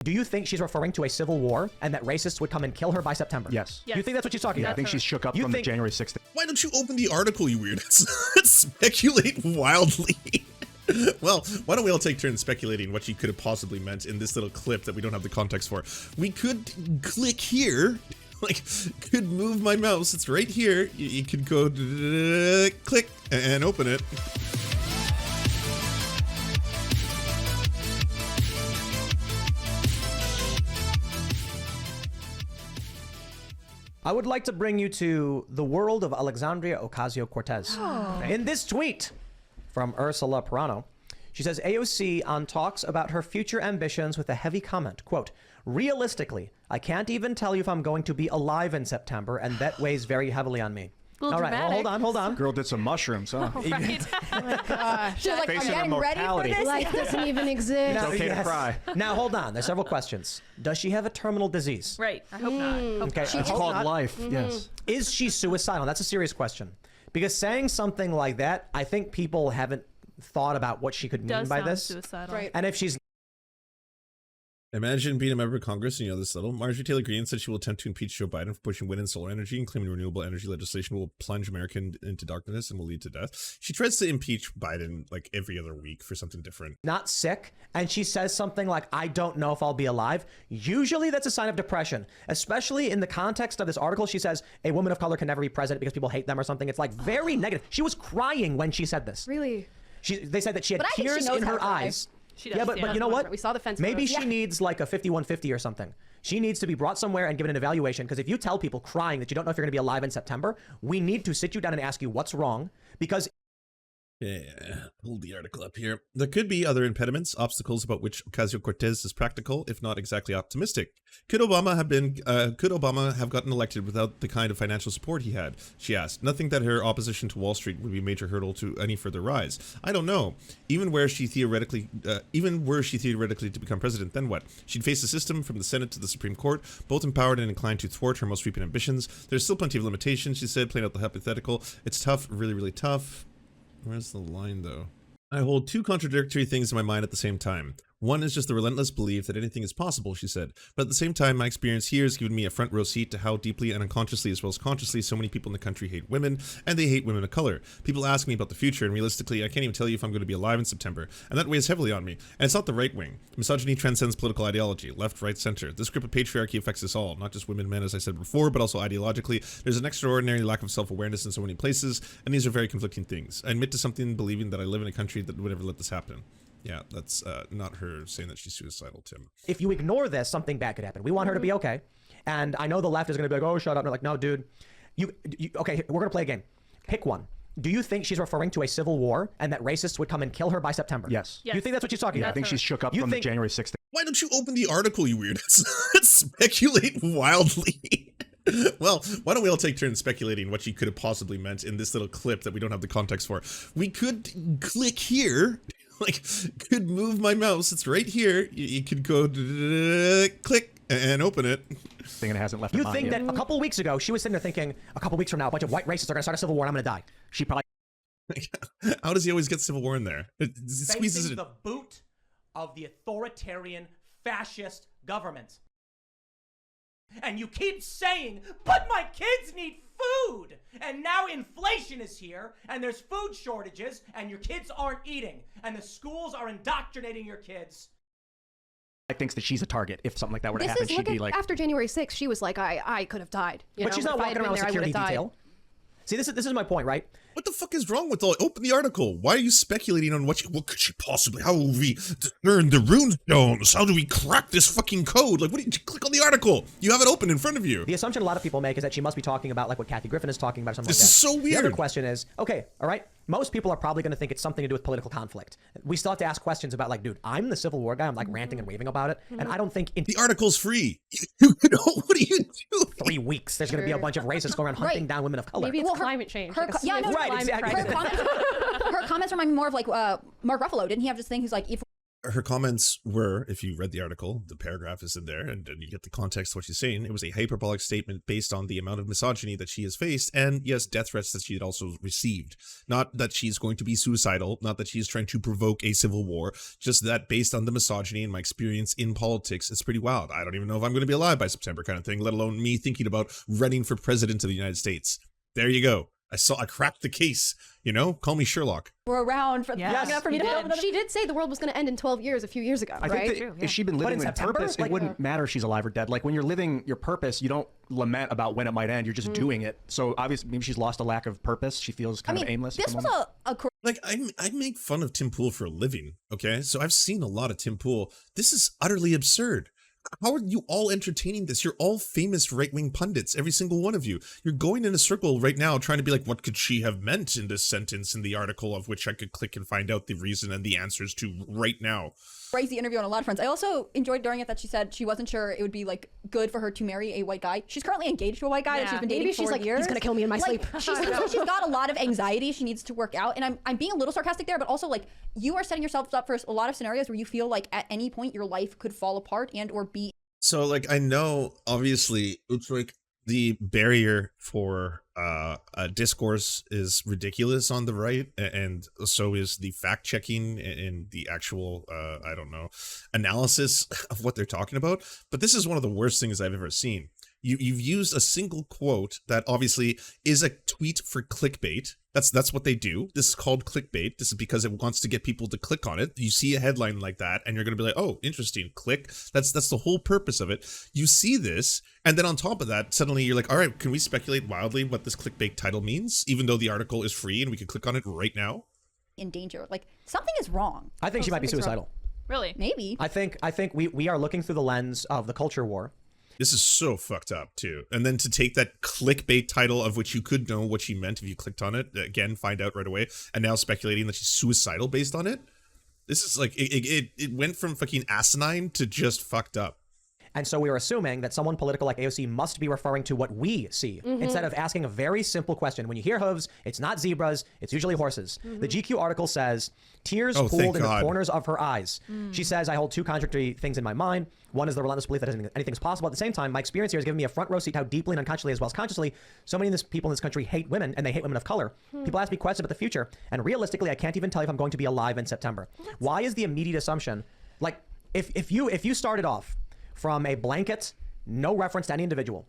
Do you think she's referring to a civil war and that racists would come and kill her by September? Yes. You think that's what she's talking about? I think she's shook up from the January 6th. Why don't you open the article, you weirdos? Speculate wildly. Well, why don't we all take turns speculating what she could have possibly meant in this little clip that we don't have the context for. We could click here, like, could move my mouse. It's right here. You could go click and open it. I would like to bring you to the world of Alexandria Ocasio-Cortez. Oh. In this tweet from Ursula Perano, she says AOC on talks about her future ambitions with a heavy comment, quote, realistically, I can't even tell you if I'm going to be alive in September, and that weighs very heavily on me. All right, well, hold on. Girl did some mushrooms, huh? Oh, right. Oh my gosh. She's like, I'm getting ready for this. Life doesn't even exist. Now, It's okay to cry. Now, hold on. There's several questions. Does she have a terminal disease? Right. I hope not. Okay. It's called life. Yes. Is she suicidal? That's a serious question. Because saying something like that, I think people haven't thought about what she could mean by this. Suicidal. Right. And if she's Imagine being a member of Congress and you know this little. Marjorie Taylor Greene said she will attempt to impeach Joe Biden for pushing wind and solar energy and claiming renewable energy legislation will plunge America into darkness and will lead to death. She tries to impeach Biden like every other week for something different. not sick and she says something like, I don't know if I'll be alive, usually that's a sign of depression, especially in the context of this article. She says a woman of color can never be president because people hate them or something. It's like very negative. She was crying when she said this. Really? They said that she had But I think she tears knows in how her to cry. eyes. She does, Yeah, but you know what? We saw the fence Maybe photos. she needs like a 5150 or something. She needs to be brought somewhere and given an evaluation, because if you tell people crying that you don't know if you're going to be alive in September, we need to sit you down and ask you what's wrong, because Yeah, hold the article up here. There could be other impediments, obstacles about which Ocasio-Cortez is practical, if not exactly optimistic. Could Obama have gotten elected without the kind of financial support he had? She asked. Nothing that her opposition to Wall Street would be a major hurdle to any further rise. I don't know. Even were she theoretically to become president, then what? She'd face a system from the Senate to the Supreme Court, both empowered and inclined to thwart her most sweeping ambitions. There's still plenty of limitations, she said, playing out the hypothetical. It's tough, really, really tough. Where's the line, though? I hold two contradictory things in my mind at the same time. One is just the relentless belief that anything is possible, she said. But at the same time, my experience here has given me a front row seat to how deeply and unconsciously as well as consciously so many people in the country hate women, and they hate women of color. People ask me about the future, and realistically, I can't even tell you if I'm going to be alive in September, and that weighs heavily on me. And it's not the right wing. Misogyny transcends political ideology, left, right, center. This grip of patriarchy affects us all, not just women and men, as I said before, but also ideologically. There's an extraordinary lack of self-awareness in so many places, and these are very conflicting things. I admit to something believing that I live in a country that would never let this happen. Yeah, that's not her saying that she's suicidal, Tim. if you ignore this, something bad could happen. We want her to be okay. And I know the left is going to be like, oh, shut up. And they're like, no, dude. Okay, we're going to play a game. Pick one. Do you think she's referring to a civil war and that racists would come and kill her by September? Yes. You think that's what she's talking about? I think she's shook up from the January 6th. Why don't you open the article, you weirdos? Speculate wildly. Well, why don't we all take turns speculating what she could have possibly meant in this little clip that we don't have the context for. We could click here, like, could move my mouse. It's right here. You could go click and open it. Thing it hasn't left. You think that a couple weeks ago, she was sitting there thinking, a couple weeks from now, a bunch of white racists are going to start a civil war and I'm going to die. She probably How does he always get civil war in there? It squeezes facing it. the boot of the authoritarian fascist government. And you keep saying, but my kids need food. And now inflation is here and there's food shortages and your kids aren't eating and the schools are indoctrinating your kids. I thinks that she's a target. If something like that were to This happen, is, she'd look be at, like, after January 6th, she was like, I could have died. You But know, she's not if I had walking around with been there, I security would have died. detail. See, this is my point, right? What the fuck is wrong with all? Open the article. Why are you speculating on what could she possibly? How will we discern the rune stones? How do we crack this fucking code? Like, what do you click on the article? You have it open in front of you. The assumption a lot of people make is that she must be talking about like what Kathy Griffin is talking about or something This like that. is so The other weird. question is, okay, all right, most people are probably going to think it's something to do with political conflict. We still have to ask questions about like, dude, I'm the Civil War guy. I'm like ranting and raving about it. And I don't think in The article's free. What do you do? 3 weeks there's going to be a bunch of racists going around hunting down women of color. Maybe it's Well, her- climate change. her like a co- yeah, serious no, right, climate exactly. crisis. Her comments remind me more of like Mark Ruffalo. Didn't he have this thing? He's like, if her comments were, if you read the article, the paragraph is in there, and you get the context of what she's saying. It was a hyperbolic statement based on the amount of misogyny that she has faced, and yes, death threats that she had also received. Not that she's going to be suicidal, not that she's trying to provoke a civil war, just that based on the misogyny and my experience in politics, it's pretty wild. I don't even know if I'm going to be alive by September kind of thing, let alone me thinking about running for president of the United States. There you go. I cracked the case, you know, call me Sherlock. We're around for long enough for me to build another. She did say the world was going to end in 12 years a few years ago, right? think that if she'd been living with purpose, it wouldn't matter if she's alive or dead. Like when you're living your purpose, you don't lament about when it might end. You're just doing it. So obviously, maybe she's lost a lack of purpose. She feels kind of aimless. This was a like I make fun of Tim Pool for a living. Okay, so I've seen a lot of Tim Pool. This is utterly absurd. How are you all entertaining this? You're all famous right-wing pundits, every single one of you. You're going in a circle right now trying to be like, what could she have meant in this sentence in the article of which I could click and find out the reason and the answers to right now. Crazy interview on a lot of fronts. I also enjoyed during it that she said she wasn't sure it would be like good for her to marry a white guy. She's currently engaged to a white guy that she's been dating Maybe for she's like, years. he's going to kill me in my sleep. She seems like she's got a lot of anxiety she needs to work out. And I'm being a little sarcastic there, but also like you are setting yourself up for a lot of scenarios where you feel like at any point your life could fall apart and or be. So like I know obviously it's like the barrier for discourse is ridiculous on the right, and so is the fact checking and the actual I don't know, analysis of what they're talking about. But this is one of the worst things I've ever seen. You've used a single quote that obviously is a tweet for clickbait. That's what they do. This is called clickbait. This is because it wants to get people to click on it. You see a headline like that and you're going to be like, oh, interesting, click. That's the whole purpose of it. You see this, and then on top of that, suddenly you're like, all right, can we speculate wildly what this clickbait title means, even though the article is free and we can click on it right now? In danger. Like something is wrong. I think she might be suicidal. Really? Maybe. I think we are looking through the lens of the culture war. This is so fucked up too. And then to take that clickbait title of which you could know what she meant if you clicked on it, again, find out right away, and now speculating that she's suicidal based on it. This is like, it went from fucking asinine to just fucked up. And so we are assuming that someone political like AOC must be referring to what we see instead of asking a very simple question. When you hear hooves, it's not zebras, it's usually horses. The GQ article says, tears pooled in the corners of her eyes. She says, I hold two contradictory things in my mind. One is the relentless belief that anything is possible. At the same time, my experience here has given me a front row seat how deeply and unconsciously as well as consciously so many people in this country hate women, and they hate women of color. People ask me questions about the future, and realistically, I can't even tell you if I'm going to be alive in September. Why is the immediate assumption, like, if you started off from a blanket, no reference to any individual,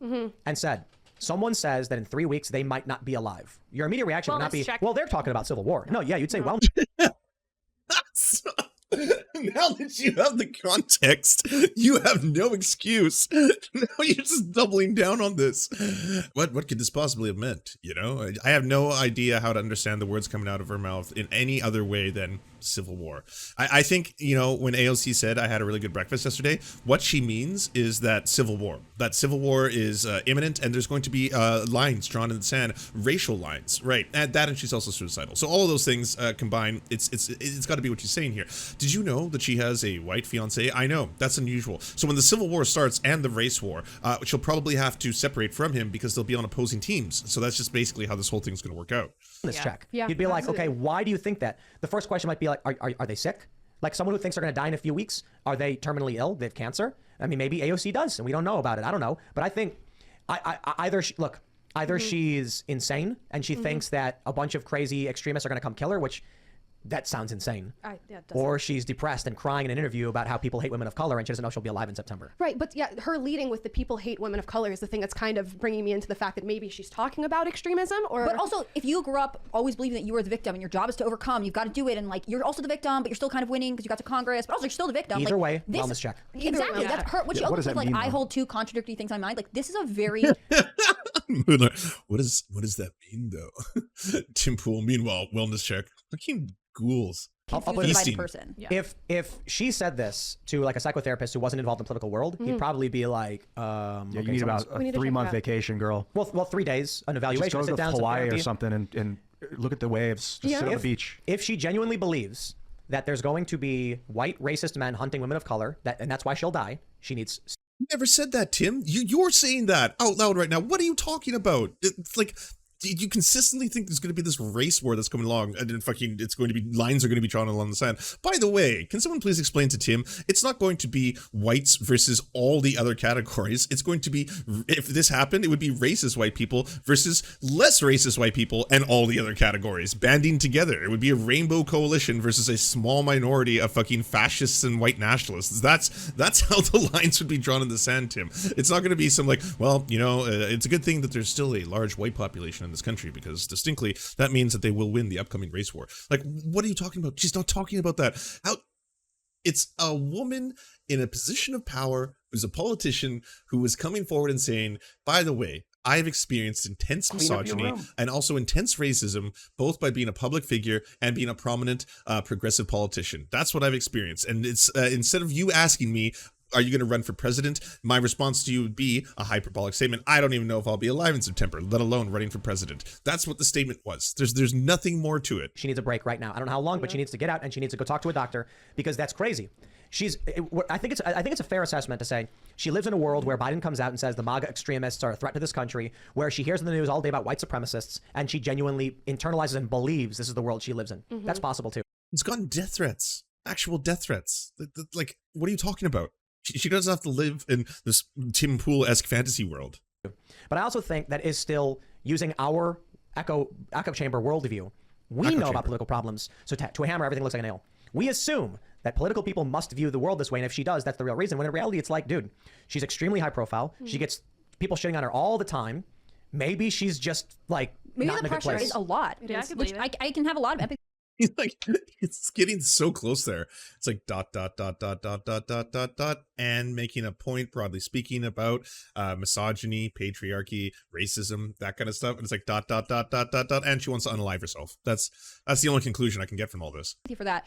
and said, someone says that in 3 weeks they might not be alive, your immediate reaction would not be, well, they're talking about civil war. No, yeah, you'd say, well, now that you have the context, you have no excuse. Now you're just doubling down on this. What could this possibly have meant? You know, I have no idea how to understand the words coming out of her mouth in any other way than civil war. I think, you know, when AOC said I had a really good breakfast yesterday, what she means is that civil war is imminent, and there's going to be lines drawn in the sand, racial lines, right? And she's also suicidal. So all of those things combined, it's got to be what she's saying here. Did you know that she has a white fiance? I know, that's unusual. So when the civil war starts and the race war, she'll probably have to separate from him because they'll be on opposing teams. So that's just basically how this whole thing's going to work out. check. Yeah, You'd be like, absolutely. okay, why do you think that? The first question might be like, are they sick? Like someone who thinks they're going to die in a few weeks, are they terminally ill? They have cancer? I mean, maybe AOC does, and we don't know about it. I don't know. But I think either she's insane and she thinks that a bunch of crazy extremists are going to come kill her, which that sounds insane. Or she's depressed and crying in an interview about how people hate women of color and she doesn't know she'll be alive in September. Right, but yeah, her leading with the people hate women of color is the thing that's kind of bringing me into the fact that maybe she's talking about extremism, or... But also, if you grew up always believing that you were the victim and your job is to overcome, you've got to do it, and like, you're also the victim, but you're still kind of winning because you got to Congress, but also you're still the victim. Either like, way, wellness check. Exactly, Yeah. that's her, what she what opens does with, that like, mean, I though? hold two contradictory things in my mind. Like, this is a very... What does that mean though? Tim Pool, meanwhile, wellness check. Fucking ghouls. I'll put it divided Easting. person. Yeah. If she said this to like a psychotherapist who wasn't involved in the political world, he'd probably be like, Yeah, okay, you need about a We need to check 3-month it out. vacation, girl. well, 3 days, an Just evaluation, go sit to down, some Hawaii or therapy. something and look at the waves. Just sit on the beach. If she genuinely believes that there's going to be white racist men hunting women of color, and that's why she'll die, she needs... You never said that, Tim. You're saying that out loud right now. What are you talking about? It's like you consistently think there's going to be this race war that's coming along, and then it's going to be, lines are going to be drawn along the sand. By the way, can someone please explain to Tim, it's not going to be whites versus all the other categories. It's going to be, if this happened, it would be racist white people versus less racist white people and all the other categories banding together. It would be a rainbow coalition versus a small minority of fucking fascists and white nationalists. That's how the lines would be drawn in the sand, Tim. It's not going to be some like, well, you know, it's a good thing that there's still a large white population in this country, because distinctly that means that they will win the upcoming race war. Like, what are you talking about? She's not talking about that. How? It's a woman in a position of power who's a politician who is coming forward and saying, by the way, I've experienced intense misogyny and also intense racism, both by being a public figure and being a prominent progressive politician. That's what I've experienced. And it's instead of you asking me, are you going to run for president? My response to you would be a hyperbolic statement. I don't even know if I'll be alive in September, let alone running for president. That's what the statement was. There's nothing more to it. She needs a break right now. I don't know how long, but she needs to get out and she needs to go talk to a doctor, because that's crazy. I think it's a fair assessment to say she lives in a world where Biden comes out and says the MAGA extremists are a threat to this country, where she hears in the news all day about white supremacists, and she genuinely internalizes and believes this is the world she lives in. That's possible too. It's gotten death threats, actual death threats. Like, what are you talking about? She doesn't have to live in this Tim Pool-esque fantasy world. But I also think that is still using our echo chamber worldview. We know about political problems, so to a hammer, everything looks like a nail. We assume that political people must view the world this way, and if she does, that's the real reason. When in reality, it's like, dude, she's extremely high profile. She gets people shitting on her all the time. Maybe she's just like, maybe not the in a good pressure place. is a lot. Yeah, I could Which believe it. I can have a lot of empathy. Like, it's getting so close there. It's like ... and making a point, broadly speaking, about misogyny, patriarchy, racism, that kind of stuff. And it's like ... and she wants to unalive herself. That's the only conclusion I can get from all this. For that,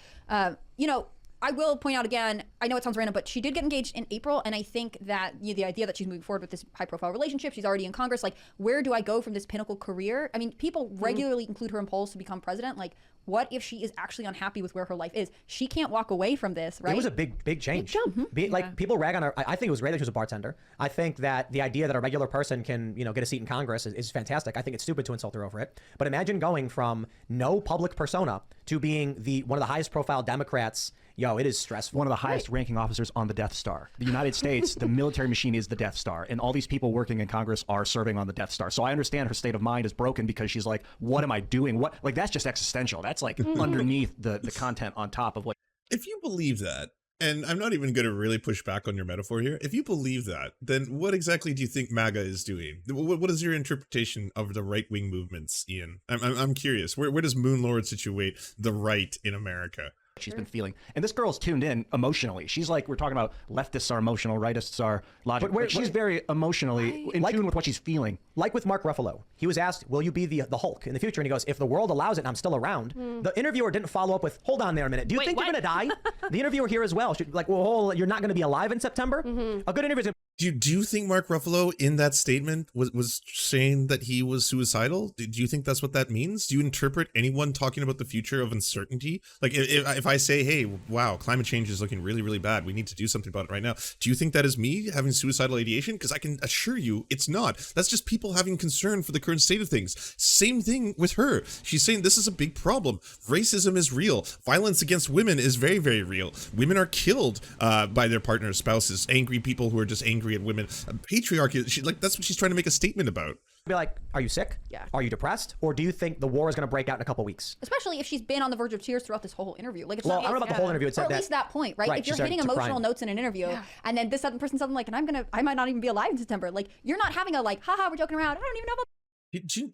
you know, I will point out again, I know it sounds random, but she did get engaged in April, and I think that the idea that she's moving forward with this high-profile relationship, she's already in Congress, like, where do I go from this pinnacle career? I mean, people regularly include her in polls to become president. Like, what if she is actually unhappy with where her life is? She can't walk away from this, right? It was a big change. Like, people rag on her. I think it was great that she was a bartender. I think that the idea that a regular person can, you know, get a seat in Congress is fantastic. I think it's stupid to insult her over it. But imagine going from no public persona to being one of the highest profile Democrats. Yo, it is stressful. One of the highest ranking officers on the Death Star. The United States, the military machine is the Death Star, and all these people working in Congress are serving on the Death Star. So I understand her state of mind is broken, because she's like, what am I doing? What, like, that's just existential. That's like underneath the content on top of what. If you believe that, and I'm not even going to really push back on your metaphor here, if you believe that, then what exactly do you think MAGA is doing? What is your interpretation of the right-wing movements, Ian? I'm curious. Where does Moonlord situate the right in America? She's been feeling, and this girl's tuned in emotionally. She's like, we're talking about leftists are emotional, rightists are logical. But she's very emotionally in tune with what she's feeling. Like with Mark Ruffalo, he was asked, will you be the Hulk in the future? And he goes, if the world allows it and I'm still around. The interviewer didn't follow up with, hold on there a minute. Do you think you're going to die? The interviewer here as well. Like, well, you're not going to be alive in September? A good interview is Do you think Mark Ruffalo in that statement was saying that he was suicidal? Do you think that's what that means? Do you interpret anyone talking about the future of uncertainty? Like, if I say, hey, wow, climate change is looking really, really bad, we need to do something about it right now. Do you think that is me having suicidal ideation? Because I can assure you it's not. That's just people having concern for the current state of things. Same thing with her. She's saying this is a big problem. Racism is real. Violence against women is very, very real. Women are killed by their partners, spouses, angry people who are just angry at women. Patriarchy, that's what she's trying to make a statement about. be like, are you sick? Yeah. Are you depressed? Or do you think the war is going to break out in a couple weeks? Especially if she's been on the verge of tears throughout this whole interview. Like, it's Well, not, I don't know about the whole interview. It or said at that. least that point, right? Right, If you're she started hitting to emotional crying. notes in an interview, and then this other person something like, and I might not even be alive in September. Like, you're not having a like, haha, we're joking around. I don't even know about.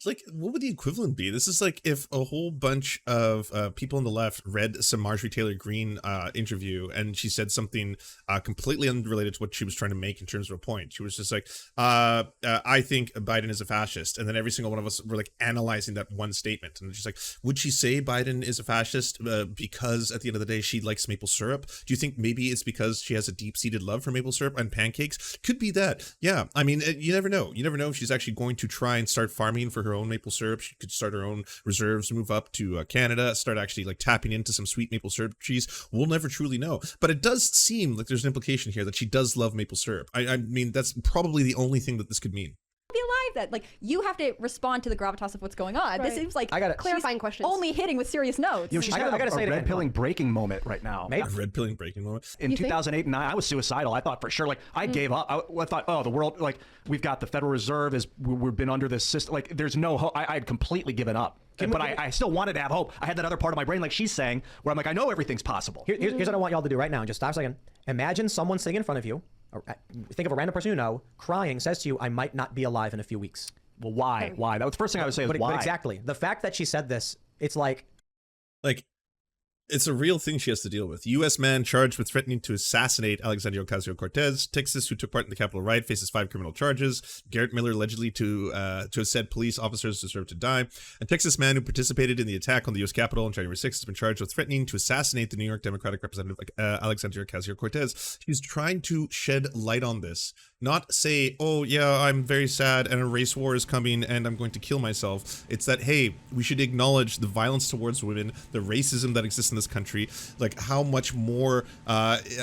Like, what would the equivalent be? This is like if a whole bunch of people on the left read some Marjorie Taylor Greene interview, and she said something completely unrelated to what she was trying to make in terms of a point. She was just like, I think Biden is a fascist. And then every single one of us were like analyzing that one statement. And she's like, would she say Biden is a fascist because at the end of the day, she likes maple syrup? Do you think maybe it's because she has a deep-seated love for maple syrup and pancakes? Could be that. Yeah. I mean, you never know. You never know if she's actually going to try and start farming for her own maple syrup. She could start her own reserves, move up to Canada, start actually like tapping into some sweet maple syrup trees. We'll never truly know. But it does seem like there's an implication here that she does love maple syrup. I mean, that's probably the only thing that this could mean. Be alive that. Like, you have to respond to the gravitas of what's going on. This Right. seems like I got it. Clarifying she's questions. only hitting with serious notes. You know, she's I got gotta a say it again. red pilling breaking moment right now. Maybe. Red pilling breaking moment. In You think? 2008 and 9, I was suicidal. I thought for sure, like, I gave up. I thought, oh, the world, like, we've got the Federal Reserve, we've been under this system. Like, there's no hope. I had completely given up. But I still wanted to have hope. I had that other part of my brain, like she's saying, where I'm like, I know everything's possible. Here's what I want y'all to do right now. Just stop a second. Imagine someone sitting in front of you, or think of a random person you know, crying, says to you, I might not be alive in a few weeks. Well, why? Why? That was the first thing I would say is why. But exactly. The fact that she said this, it's like, It's a real thing she has to deal with. U.S. man charged with threatening to assassinate Alexandria Ocasio-Cortez. Texas, who took part in the Capitol riot, faces 5 criminal charges. Garrett Miller allegedly to have said police officers deserve to die. A Texas man who participated in the attack on the U.S. Capitol on January 6th has been charged with threatening to assassinate the New York Democratic representative Alexandria Ocasio-Cortez. He's trying to shed light on this. Not say, oh, yeah, I'm very sad and a race war is coming and I'm going to kill myself. It's that, hey, we should acknowledge the violence towards women, the racism that exists in this country, like how much more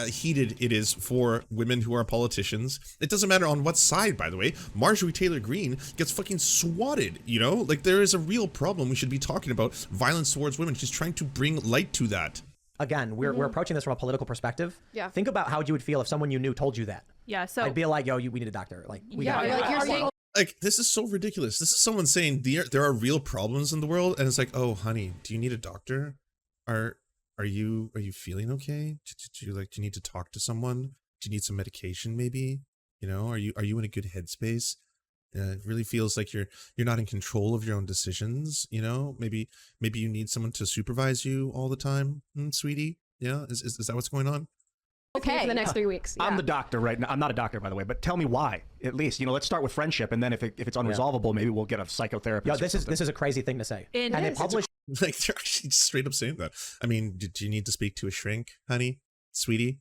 heated it is for women who are politicians. It doesn't matter on what side, by the way. Marjorie Taylor Greene gets fucking swatted, you know? Like, there is a real problem we should be talking about, violence towards women. She's trying to bring light to that. again, we're approaching this from a political perspective. Yeah. Think about how you would feel if someone you knew told you that. Yeah. So I'd be like, yo, we need a doctor. Like, we Yeah, got like you're saying. Like, this is so ridiculous. This is someone saying there are real problems in the world, and it's like, oh, honey, do you need a doctor? Are you feeling okay? Do you need to talk to someone? Do you need some medication, maybe? You know, are you in a good headspace? It really feels like you're not in control of your own decisions. You know, maybe you need someone to supervise you all the time, sweetie. Yeah, is that what's going on? Okay. For the next 3 weeks. I'm yeah. the doctor right now. I'm not a doctor, by the way, but tell me why. At least, let's start with friendship, and then if it's unresolvable, maybe we'll get a psychotherapist. Yo, this is a crazy thing to say. And they published. Like, they're actually straight up saying that. I mean, do you need to speak to a shrink, honey, sweetie?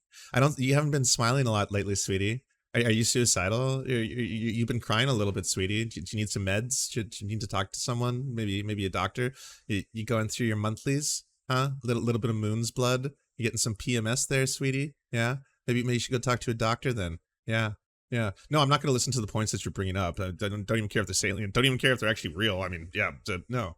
You haven't been smiling a lot lately, sweetie. Are you suicidal? You've been crying a little bit, sweetie. Do you need some meds? Do you need to talk to someone? Maybe a doctor? You going through your monthlies? Huh? Little bit of moon's blood? You getting some PMS there, sweetie? Yeah? Maybe you should go talk to a doctor then. Yeah. Yeah. No, I'm not going to listen to the points that you're bringing up. I don't even care if they're salient. Don't even care if they're actually real. I mean, yeah, no.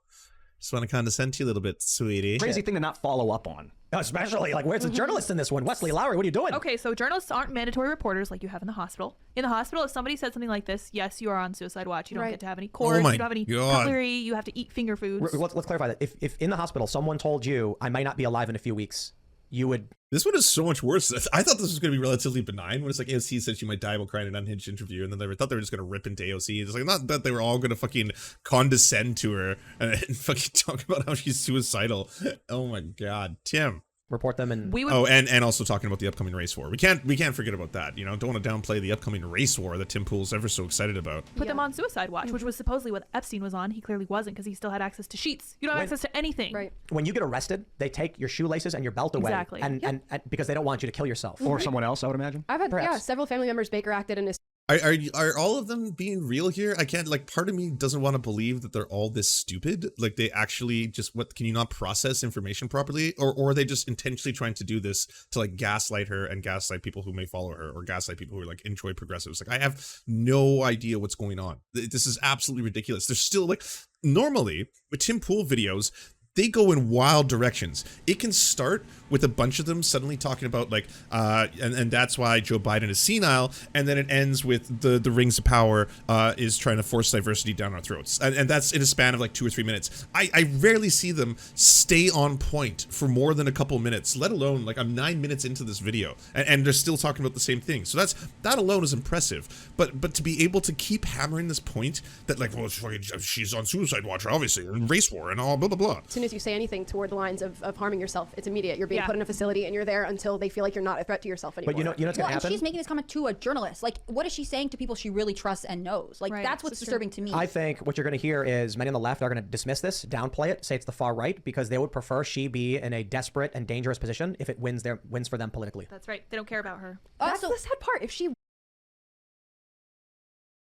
Just want to condescend to you a little bit, sweetie. Crazy thing to not follow up on. Especially, like, where's the journalist in this one? Wesley Lowery, what are you doing? okay, so journalists aren't mandatory reporters like you have in the hospital. In the hospital, if somebody said something like this, yes, you are on suicide watch. You don't Right. get to have any cords. my You don't have any God. cutlery. You have to eat finger foods. Let's clarify that. If in the hospital someone told you I might not be alive in a few weeks, you would. This one is so much worse. I thought this was going to be relatively benign when it's like AOC said she might die while crying in an unhinged interview, and then they thought they were just going to rip into AOC. It's like, not that they were all going to fucking condescend to her and fucking talk about how she's suicidal. Oh my God, Tim. report them and We would. Oh, and also talking about the upcoming race war. We can't forget about that. Don't want to downplay the upcoming race war that Tim Pool's ever so excited about. Put them on suicide watch, which was supposedly what Epstein was on. He clearly wasn't because he still had access to sheets. You don't have access to anything. Right. when you get arrested, they take your shoelaces and your belt away. Exactly. And because they don't want you to kill yourself. Or someone else, I would imagine. I've had Perhaps. several family members Baker acted and is Are all of them being real here? I can't, like, part of me doesn't want to believe that they're all this stupid. Like, they actually just, can you not process information properly? Or are they just intentionally trying to do this to, like, gaslight her and gaslight people who may follow her, or gaslight people who are, like, enjoy progressives? Like, I have no idea what's going on. This is absolutely ridiculous. There's still, like, normally with Tim Pool videos, they go in wild directions. It can start with a bunch of them suddenly talking about, like, and that's why Joe Biden is senile, and then it ends with the rings of power is trying to force diversity down our throats, and that's in a span of like 2 or 3 minutes. I rarely see them stay on point for more than a couple minutes, let alone, like, I'm 9 minutes into this video and they're still talking about the same thing. So that alone is impressive. But to be able to keep hammering this point that, like, well, she's on suicide watch, obviously, and race war and all blah blah blah. as soon as you say anything toward the lines of harming yourself, it's immediate. You're being put in a facility and you're there until they feel like you're not a threat to yourself anymore. But you know what's Well, gonna and happen? she's making this comment to a journalist. Like, what is she saying to people she really trusts and knows? Like, Right. that's what's This is disturbing to me. I think what you're going to hear is many on the left are going to dismiss this, downplay it, say it's the far right, because they would prefer she be in a desperate and dangerous position if it wins for them politically. That's right. They don't care about her. That's Also, the sad part. If she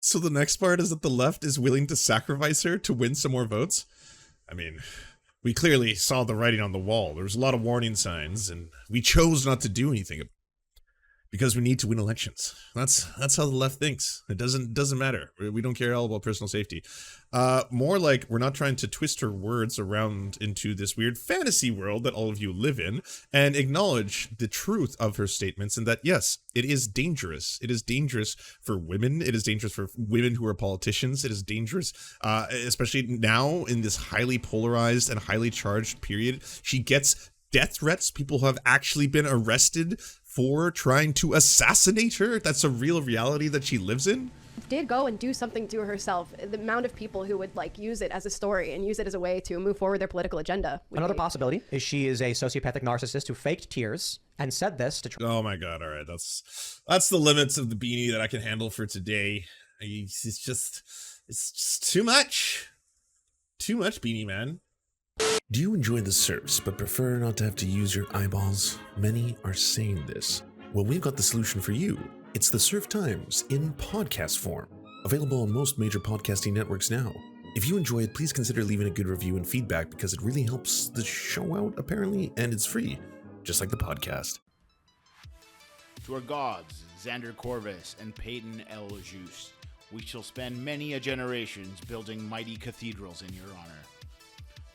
So the next part is that the left is willing to sacrifice her to win some more votes? I mean, we clearly saw the writing on the wall. There was a lot of warning signs, and we chose not to do anything. Because we need to win elections. That's how the left thinks. It doesn't matter. We don't care all about personal safety. More like we're not trying to twist her words around into this weird fantasy world that all of you live in, and acknowledge the truth of her statements, and that yes, it is dangerous. It is dangerous for women. It is dangerous for women who are politicians. It is dangerous, especially now in this highly polarized and highly charged period. She gets death threats. People have actually been arrested for trying to assassinate her. That's a real reality that she lives in. Did go and do something to herself. The amount of people who would like use it as a story and use it as a way to move forward their political agenda. Another possibility is she is a sociopathic narcissist who faked tears and said this to Oh my god, all right. That's the limits of the beanie that I can handle for today. It's just too much. Too much, beanie man. Do you enjoy the Serfs but prefer not to have to use your eyeballs? Many are saying this. Well, we've got the solution for you. It's the Serf Times in podcast form, available on most major podcasting networks now. If you enjoy it, please consider leaving a good review and feedback because it really helps the show out, apparently, and it's free, just like the podcast. To our gods, Xander Corvus and Peyton L. Juste, we shall spend many a generations building mighty cathedrals in your honor.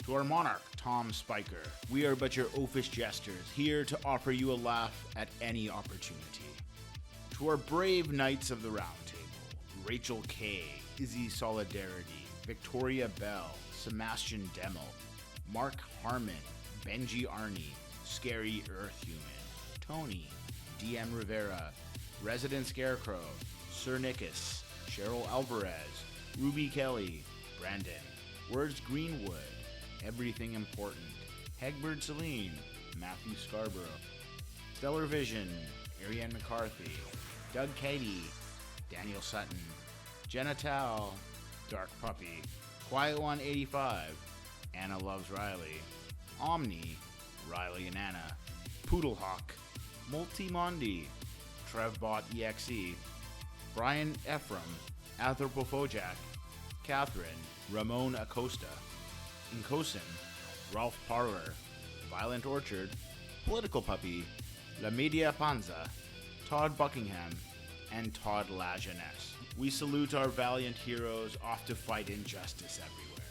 To our monarch, Tom Spiker, we are but your oafish jesters, here to offer you a laugh at any opportunity. To our brave knights of the Round Table, Rachel K., Izzy Solidarity, Victoria Bell, Sebastian Demmel, Mark Harmon, Benji Arney, Scary Earth Human, Tony, DM Rivera, Resident Scarecrow, Sir Nickus, Cheryl Alvarez, Ruby Kelly, Brandon, Words Greenwood, Everything Important, Hegbert Celine, Matthew Scarborough, Stellar Vision, Ariane McCarthy, Doug Cady, Daniel Sutton, Jenna Tao, Dark Puppy, Quiet One 85, Anna Loves Riley, Omni, Riley and Anna, Poodlehawk, Multimondi, Trevbot EXE, Brian Ephraim, Anthropophojack, Catherine, Ramon Acosta, Nkosin, Ralph Parler, Violent Orchard, Political Puppy, La Media Panza, Todd Buckingham, and Todd La Jeunesse. We salute our valiant heroes off to fight injustice everywhere.